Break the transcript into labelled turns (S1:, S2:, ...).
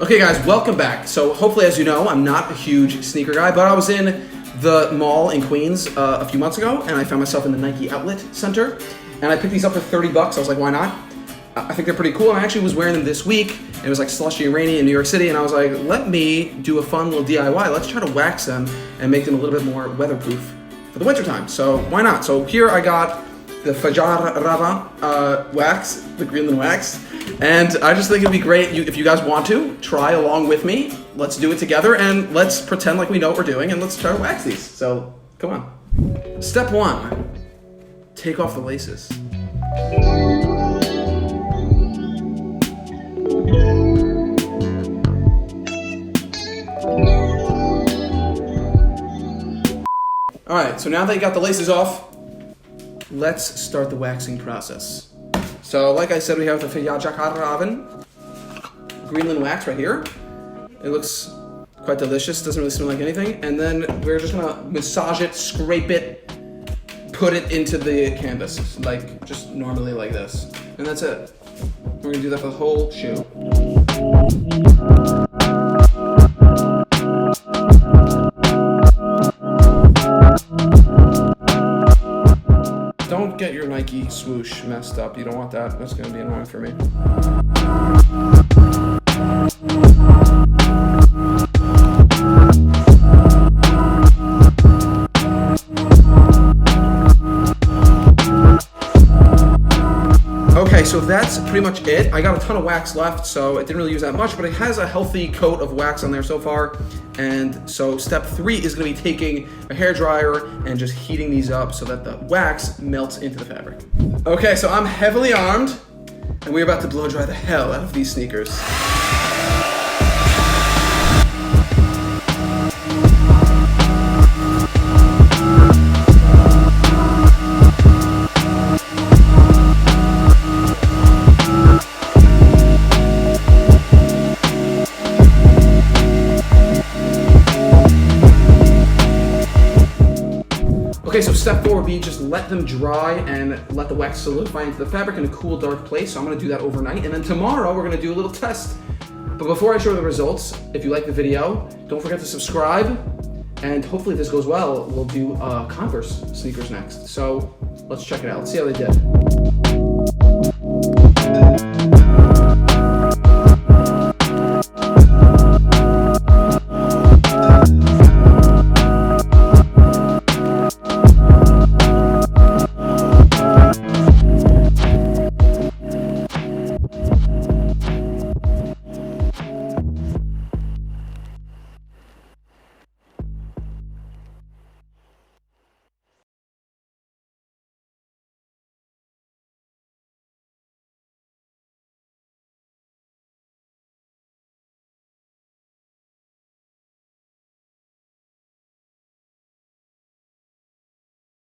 S1: Okay guys, welcome back. So hopefully, as you know, I'm not a huge sneaker guy, but I was in the mall in Queens a few months ago, and I found myself in the Nike outlet center, and I picked these up for 30 bucks. I was like, why not? I think they're pretty cool, and I actually was wearing them this week. It was like slushy and rainy in New York City, and I was like, let me do a fun little DIY. Let's try to wax them and make them a little bit more weatherproof for the wintertime. So why not? So here I got the fjallraven wax, the Greenland wax, and I just think it'd be great if you guys want to try along with me. Let's do it together, and let's pretend like we know what we're doing, and let's try to wax these. So come on. Step 1, take off the laces. All right, so now that you got the laces off, let's start the waxing process. So like I said, we have the fjallraven Greenland wax right here. It looks quite delicious, doesn't really smell like anything. And then we're just gonna massage it, scrape it, put it into the canvas, like just normally like this. And that's it. We're gonna do that for the whole shoe. Don't get your Nike swoosh messed up. You don't want that. That's going to be annoying for me. Okay, so that's pretty much it. I got a ton of wax left, so I didn't really use that much, but it has a healthy coat of wax on there so far. And so step 3 is going to be taking a hairdryer and just heating these up so that the wax melts into the fabric. Okay, so I'm heavily armed, and we're about to blow dry the hell out of these sneakers. Okay, so step 4 would be just let them dry and let the wax solidify into the fabric in a cool, dark place. So I'm gonna do that overnight. And then tomorrow we're gonna do a little test. But before I show the results, if you like the video, don't forget to subscribe. And hopefully if this goes well, we'll do Converse sneakers next. So let's check it out. Let's see how they did.